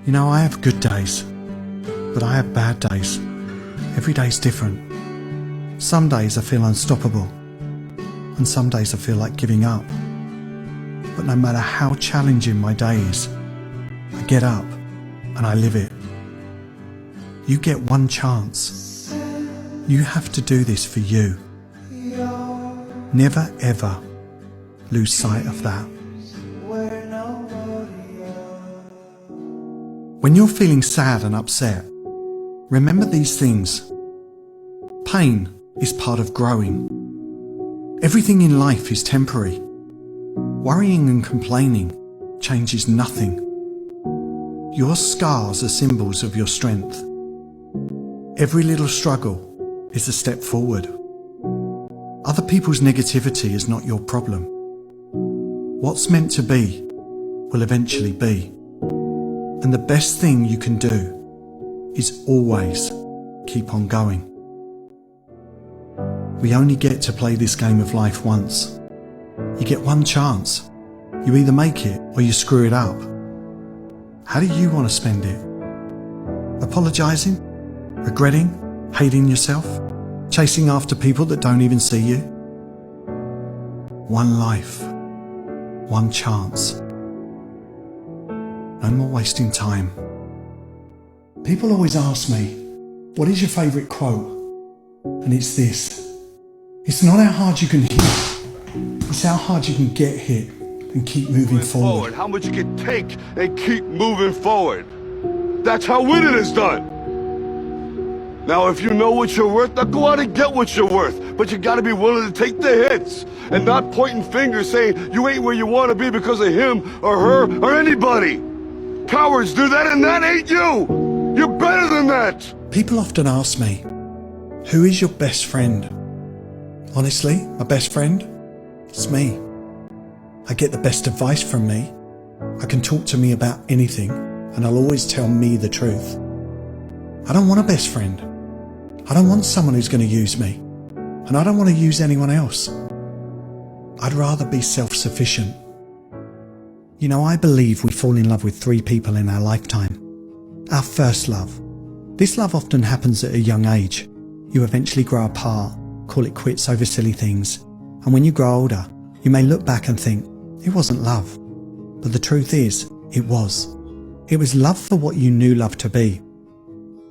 You know, I have good days, but I have bad days. Every day's different. Some days I feel unstoppable, and some days I feel like giving up. But no matter how challenging my day is, I get up and I live it. You get one chance. You have to do this for you. Never ever lose sight of that. When you're feeling sad and upset, remember these things. Pain is part of growing. Everything in life is temporary. Worrying and complaining changes nothing. Your scars are symbols of your strength. Every little struggle is a step forward. Other people's negativity is not your problem. What's meant to be will eventually be. And the best thing you can do is always keep on going. We only get to play this game of life once. You get one chance. You either make it or you screw it up. How do you want to spend it? Apologising? Regretting? Hating yourself? Chasing after people that don't even see you? One life. One chance. No more wasting time. People always ask me, what is your favourite quote? And it's this. It's not how hard you can hit, it's how hard you can get hit and keep moving forward. How much you can take and keep moving forward. That's how winning is done. Now, if you know what you're worth, now go out and get what you're worth. But you gotta be willing to take the hits and not pointing fingers saying you ain't where you wanna be because of him or her or anybody. Cowards do that and that ain't you. You're better than that. People often ask me, who is your best friend? Honestly, my best friend? It's me. I get the best advice from me. I can talk to me about anything and I'll always tell me the truth. I don't want a best friend. I don't want someone who's going to use me. And I don't want to use anyone else. I'd rather be self-sufficient. You know, I believe we fall in love with 3 people in our lifetime. Our first love. This love often happens at a young age. You eventually grow apart, call it quits over silly things. And when you grow older, you may look back and think, it wasn't love. But the truth is, it was. It was love for what you knew love to be.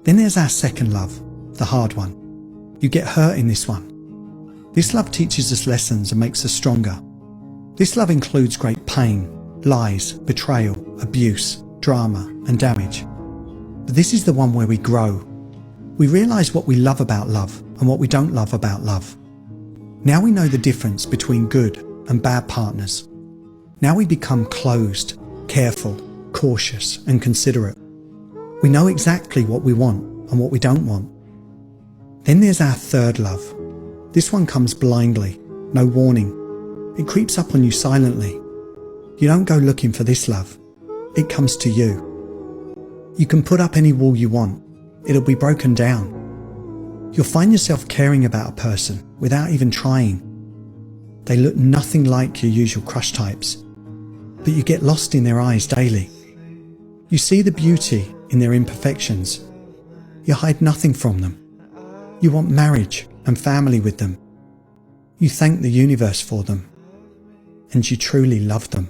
Then there's our second love, the hard one. You get hurt in this one. This love teaches us lessons and makes us stronger. This love includes great pain, lies, betrayal, abuse, drama and damage. But this is the one where we grow. We realise what we love about love and what we don't love about love. Now we know the difference between good and bad partners. Now we become closed, careful, cautious and considerate. We know exactly what we want and what we don't want. Then there's our third love. This one comes blindly, no warning. It creeps up on you silently. You don't go looking for this love. It comes to you. You can put up any wall you want. It'll be broken down. You'll find yourself caring about a person without even trying. They look nothing like your usual crush types, but you get lost in their eyes daily. You see the beauty in their imperfections. You hide nothing from them. You want marriage and family with them. You thank the universe for them, and you truly love them.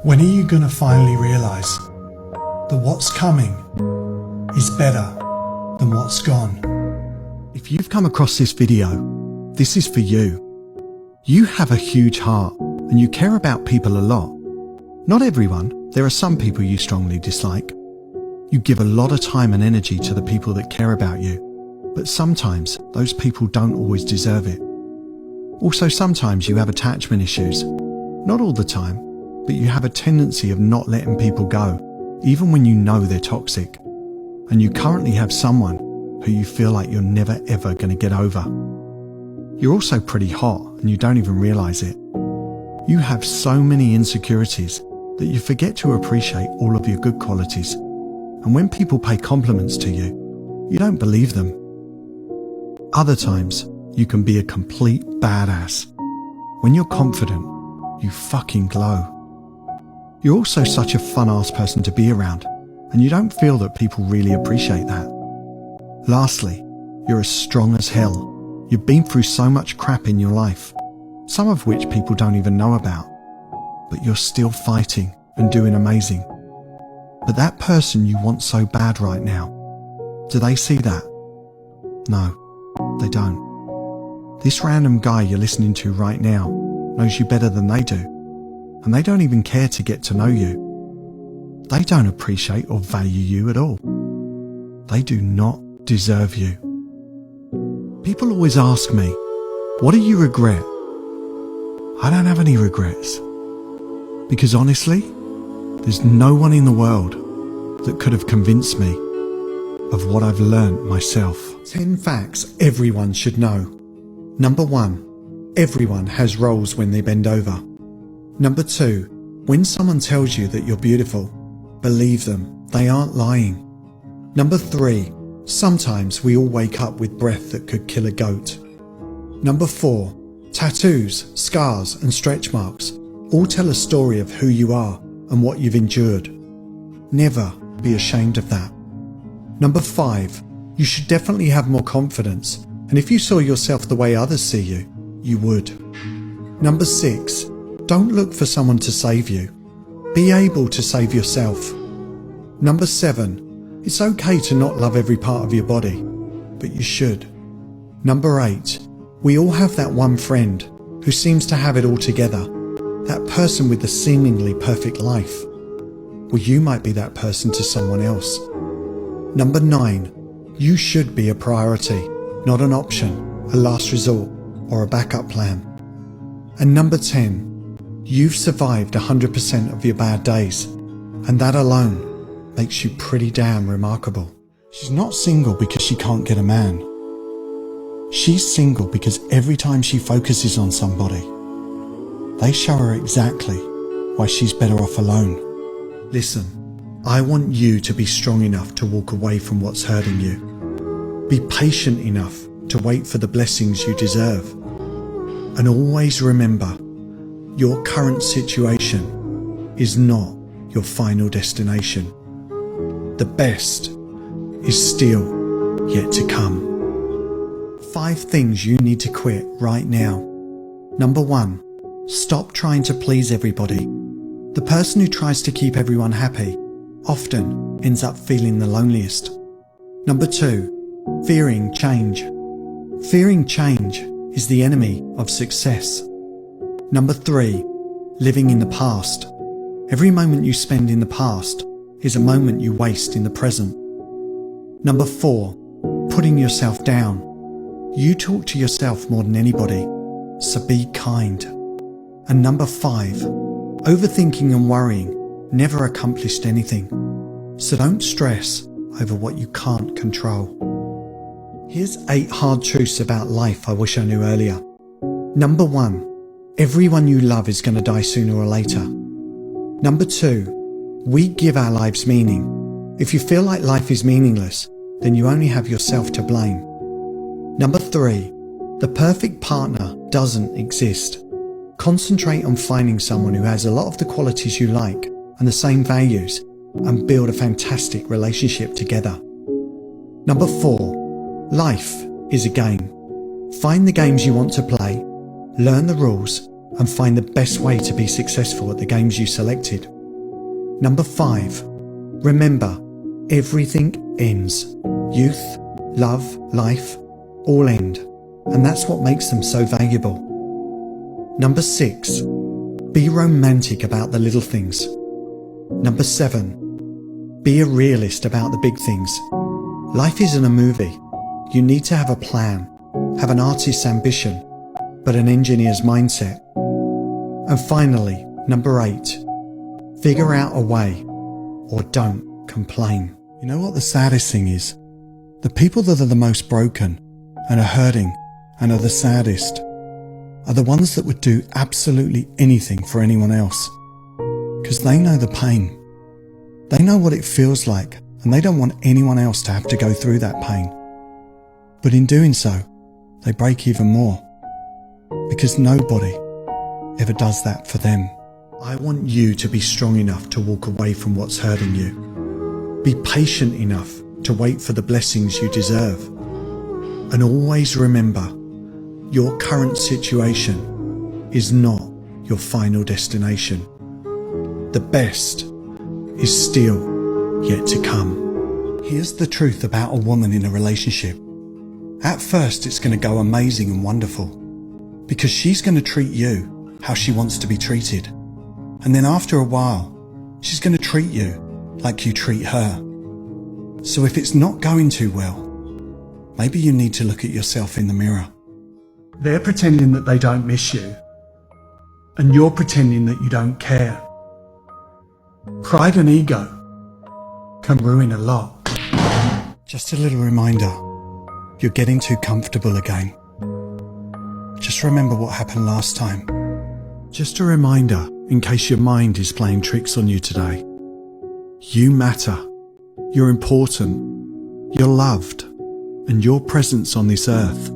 When are you going to finally realise that what's coming is better than what's gone? If you've come across this video, this is for you. You have a huge heart and you care about people a lot. Not everyone. There are some people you strongly dislike. You give a lot of time and energy to the people that care about you, but sometimes those people don't always deserve it. Also, sometimes you have attachment issues. Not all the time, but you have a tendency of not letting people go, even when you know they're toxic. And you currently have someone who you feel like you're never ever going to get over. You're also pretty hot and you don't even realise it. You have so many insecurities that you forget to appreciate all of your good qualities. And when people pay compliments to you, you don't believe them. Other times, you can be a complete badass. When you're confident, you fucking glow. You're also such a fun-ass person to be around, and you don't feel that people really appreciate that. Lastly, you're as strong as hell. You've been through so much crap in your life, some of which people don't even know about, but you're still fighting and doing amazing. But that person you want so bad right now, do they see that? No, they don't. This random guy you're listening to right now knows you better than they do, and they don't even care to get to know you. They don't appreciate or value you at all. They do not deserve you. People always ask me, what do you regret? I don't have any regrets. Because honestly, there's no one in the world that could have convinced me of what I've learned myself. 10 facts everyone should know. Number 1, everyone has roles when they bend over. Number 2, when someone tells you that you're beautiful, believe them, they aren't lying. Number 3, sometimes we all wake up with breath that could kill a goat. Number 4, tattoos, scars and stretch marks all tell a story of who you are and what you've endured. Never be ashamed of that. Number 5, you should definitely have more confidence, and if you saw yourself the way others see you, you would. Number 6, don't look for someone to save you. Be able to save yourself. Number 7, it's okay to not love every part of your body, but you should. Number 8, we all have that one friend who seems to have it all together, that person with the seemingly perfect life. Well, you might be that person to someone else. Number 9, you should be a priority, not an option, a last resort, or a backup plan. And number 10, you've survived 100% of your bad days, and that alone makes you pretty damn remarkable. She's not single because she can't get a man. She's single because every time she focuses on somebody, they show her exactly why she's better off alone. Listen, I want you to be strong enough to walk away from what's hurting you. Be patient enough to wait for the blessings you deserve. And always remember, your current situation is not your final destination. The best is still yet to come. 5 things you need to quit right now. Number 1, stop trying to please everybody. The person who tries to keep everyone happy often ends up feeling the loneliest. Number 2, fearing change. Fearing change is the enemy of success. Number 3, living in the past. Every moment you spend in the past is a moment you waste in the present. Number 4, putting yourself down. You talk to yourself more than anybody, so be kind. And number 5, overthinking and worrying never accomplished anything, so don't stress over what you can't control. Here's 8 hard truths about life I wish I knew earlier. Number 1, everyone you love is going to die sooner or later. Number 2, we give our lives meaning. If you feel like life is meaningless, then you only have yourself to blame. Number 3, the perfect partner doesn't exist. Concentrate on finding someone who has a lot of the qualities you like and the same values, and build a fantastic relationship together. Number 4, life is a game. Find the games you want to play, learn the rules, and find the best way to be successful at the games you selected. Number 5, remember, everything ends. Youth, love, life, all end, and that's what makes them so valuable. Number 6, be romantic about the little things. Number 7, be a realist about the big things. Life isn't a movie. You need to have a plan, have an artist's ambition, but an engineer's mindset. And finally, number 8, figure out a way, or don't complain. You know what the saddest thing is? The people that are the most broken and are hurting and are the saddest are the ones that would do absolutely anything for anyone else. Because they know the pain. They know what it feels like, and they don't want anyone else to have to go through that pain. But in doing so, they break even more. Because nobody ever does that for them. I want you to be strong enough to walk away from what's hurting you. Be patient enough to wait for the blessings you deserve. And always remember, your current situation is not your final destination. The best is still yet to come. Here's the truth about a woman in a relationship. At first, it's going to go amazing and wonderful because she's going to treat you how she wants to be treated. And then after a while, she's going to treat you like you treat her. So if it's not going too well, maybe you need to look at yourself in the mirror. They're pretending that they don't miss you, and you're pretending that you don't care. Pride and ego can ruin a lot. Just a little reminder, you're getting too comfortable again. Just remember what happened last time. Just a reminder, in case your mind is playing tricks on you today. You matter. You're important. You're loved. And your presence on this earth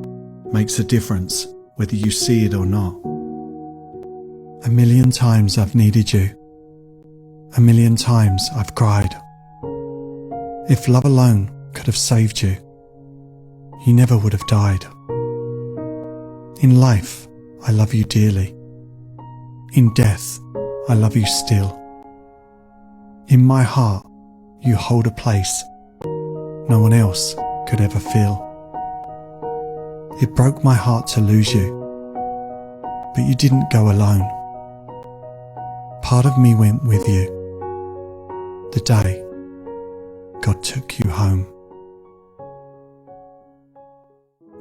makes a difference, whether you see it or not. 1,000,000 times I've needed you. 1,000,000 times I've cried. If love alone could have saved you, you never would have died. In life, I love you dearly. In death, I love you still. In my heart, you hold a place no one else could ever feel. It broke my heart to lose you, but you didn't go alone. Part of me went with you the day God took you home.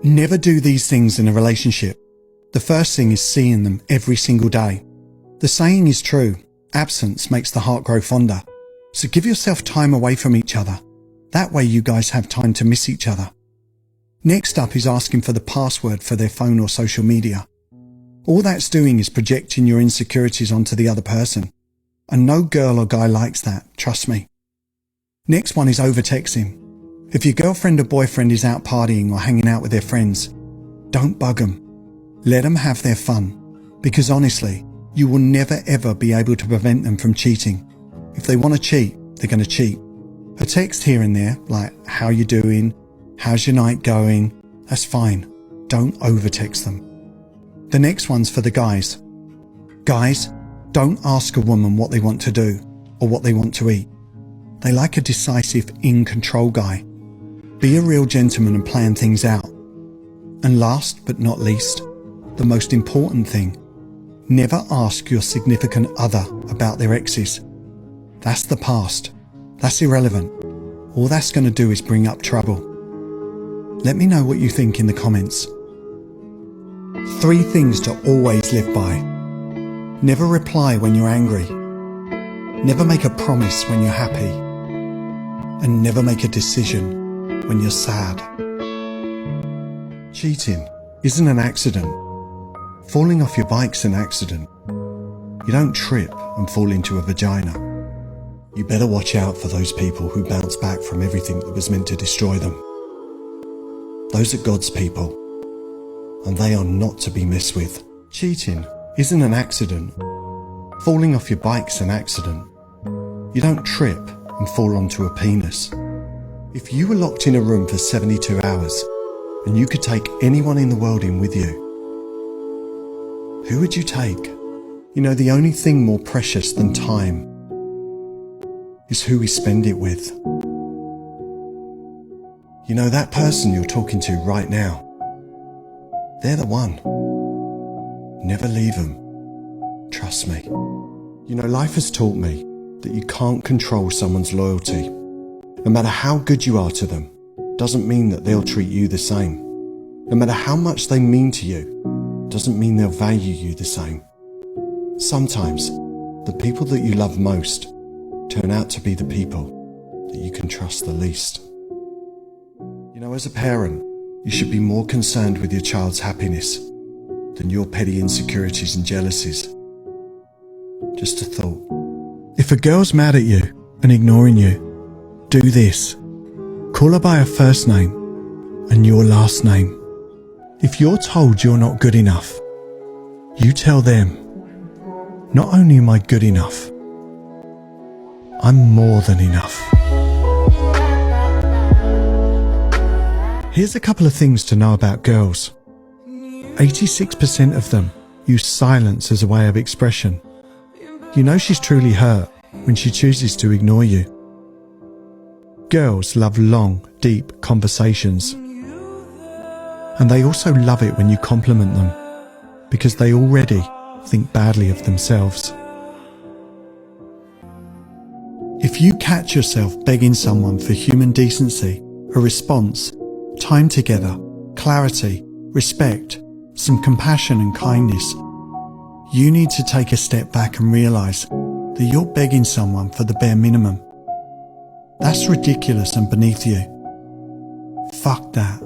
Never do these things in a relationship. The first thing is seeing them every single day. The saying is true, absence makes the heart grow fonder. So give yourself time away from each other. That way you guys have time to miss each other. Next up is asking for the password for their phone or social media. All that's doing is projecting your insecurities onto the other person. And no girl or guy likes that, trust me. Next one is over-texting. If your girlfriend or boyfriend is out partying or hanging out with their friends, don't bug them. Let them have their fun. Because honestly, you will never ever be able to prevent them from cheating. If they want to cheat, they're going to cheat. A text here and there, like, how you doing? How's your night going? That's fine. Don't over-text them. The next one's for the guys. Guys, don't ask a woman what they want to do or what they want to eat. They like a decisive, in-control guy. Be a real gentleman and plan things out. And last but not least, the most important thing, never ask your significant other about their exes. That's the past. That's irrelevant. All that's going to do is bring up trouble. Let me know what you think in the comments. 3 things to always live by. Never reply when you're angry. Never make a promise when you're happy. And never make a decision when you're sad. Cheating isn't an accident. Falling off your bike's an accident. You don't trip and fall into a vagina. You better watch out for those people who bounce back from everything that was meant to destroy them. Those are God's people, and they are not to be messed with. Cheating isn't an accident. Falling off your bike's an accident. You don't trip and fall onto a penis. If you were locked in a room for 72 hours, and you could take anyone in the world in with you, who would you take? You know, the only thing more precious than time is who we spend it with. You know, that person you're talking to right now, they're the one. Never leave them. Trust me. You know, life has taught me that you can't control someone's loyalty. No matter how good you are to them, doesn't mean that they'll treat you the same. No matter how much they mean to you, doesn't mean they'll value you the same. Sometimes, the people that you love most turn out to be the people that you can trust the least. You know, as a parent, you should be more concerned with your child's happiness than your petty insecurities and jealousies. Just a thought. If a girl's mad at you and ignoring you, do this. Call her by her first name and your last name. If you're told you're not good enough, you tell them, Not only am I good enough, I'm more than enough. Here's a couple of things to know about girls. 86% of them use silence as a way of expression. You know she's truly hurt when she chooses to ignore you. Girls love long, deep conversations. And they also love it when you compliment them, because they already think badly of themselves. If you catch yourself begging someone for human decency, a response, time together, clarity, respect, some compassion and kindness, you need to take a step back and realise that you're begging someone for the bare minimum. That's ridiculous and beneath you. Fuck that.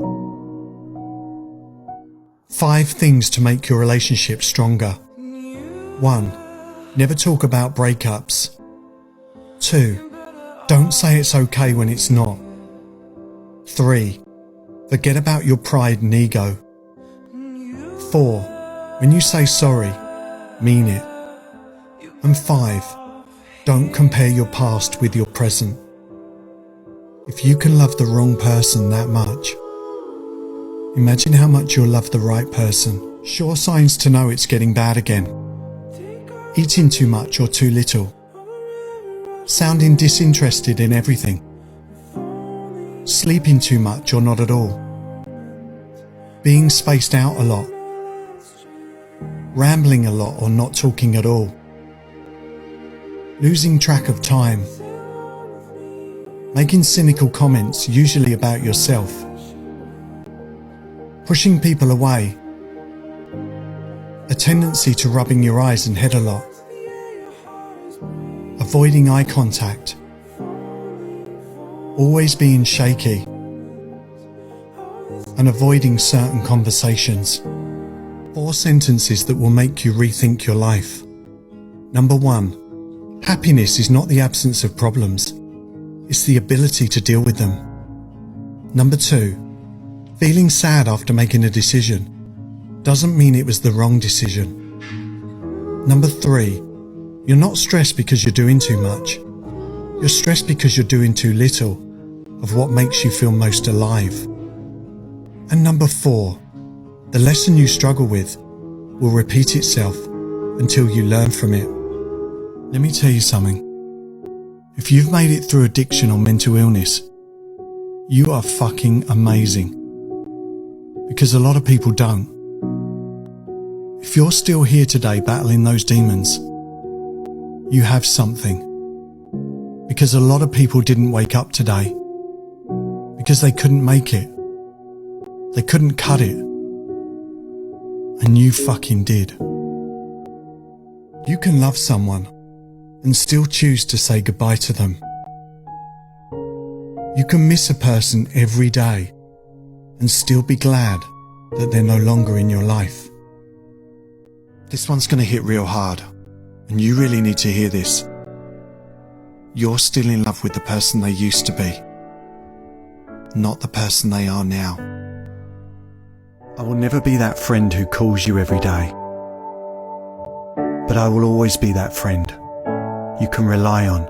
5 things to make your relationship stronger. 1. Never talk about breakups. 2. Don't say it's okay when it's not. 3. Forget about your pride and ego. 4. When you say sorry, mean it. And 5. Don't compare your past with your present. If you can love the wrong person that much, imagine how much you'll love the right person. Sure signs to know it's getting bad again. Eating too much or too little. Sounding disinterested in everything. Sleeping too much or not at all. Being spaced out a lot. Rambling a lot or not talking at all. Losing track of time. Making cynical comments, usually about yourself. Pushing people away. A tendency to rubbing your eyes and head a lot. Avoiding eye contact. Always being shaky. And avoiding certain conversations. 4 sentences that will make you rethink your life. Number 1. Happiness is not the absence of problems. It's the ability to deal with them. Number 2. Feeling sad after making a decision doesn't mean it was the wrong decision. Number 3. You're not stressed because you're doing too much. You're stressed because you're doing too little of what makes you feel most alive. And number 4. The lesson you struggle with will repeat itself until you learn from it. Let me tell you something. If you've made it through addiction or mental illness, you are fucking amazing. Because a lot of people don't. If you're still here today battling those demons, you have something. Because a lot of people didn't wake up today. Because they couldn't make it. They couldn't cut it. And you fucking did. You can love someone and still choose to say goodbye to them. You can miss a person every day and still be glad that they're no longer in your life. This one's going to hit real hard, and you really need to hear this. You're still in love with the person they used to be, not the person they are now. I will never be that friend who calls you every day, but I will always be that friend you can rely on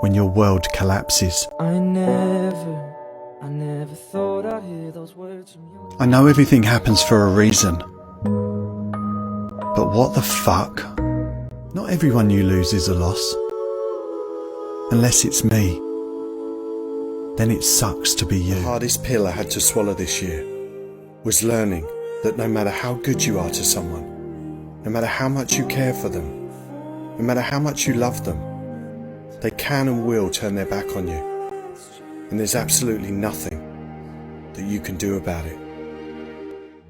when your world collapses. I never thought I'd hear those words from you. I know everything happens for a reason, but what the fuck? Not everyone you lose is a loss. Unless it's me. Then it sucks to be you. The hardest pill I had to swallow this year was learning that no matter how good you are to someone, no matter how much you care for them, no matter how much you love them, they can and will turn their back on you. And there's absolutely nothing that you can do about it.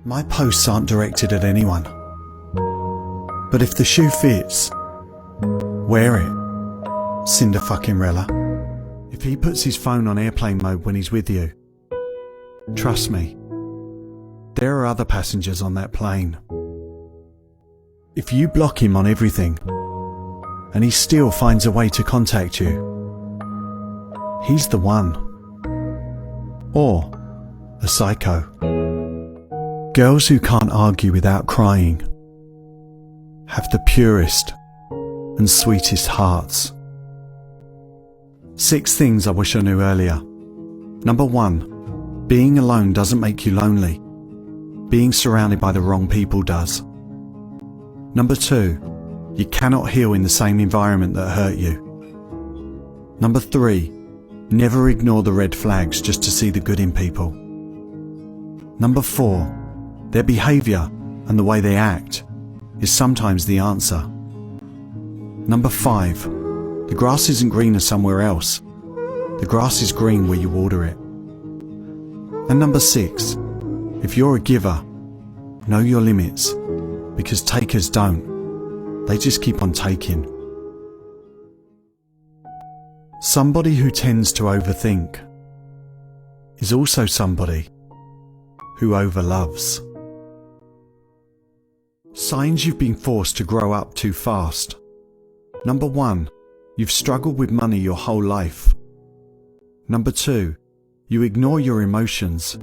My posts aren't directed at anyone. But if the shoe fits, wear it. Cinderfucking-rella. If he puts his phone on airplane mode when he's with you, trust me, there are other passengers on that plane. If you block him on everything, and he still finds a way to contact you, he's the one. Or a psycho. Girls who can't argue without crying have the purest, and sweetest hearts. 6 things I wish I knew earlier. Number 1, being alone doesn't make you lonely. Being surrounded by the wrong people does. Number 2, you cannot heal in the same environment that hurt you. Number 3, never ignore the red flags just to see the good in people. Number 4, their behaviour and the way they act is sometimes the answer. Number 5, the grass isn't greener somewhere else. The grass is green where you water it. And number 6, if you're a giver, know your limits, because takers don't. They just keep on taking. Somebody who tends to overthink is also somebody who overloves. Signs you've been forced to grow up too fast. Number 1, you've struggled with money your whole life. Number 2, you ignore your emotions.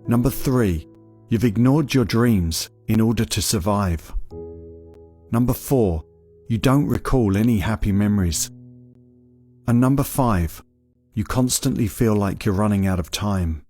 Number 3, you've ignored your dreams in order to survive. Number 4, you don't recall any happy memories. And number 5, you constantly feel like you're running out of time.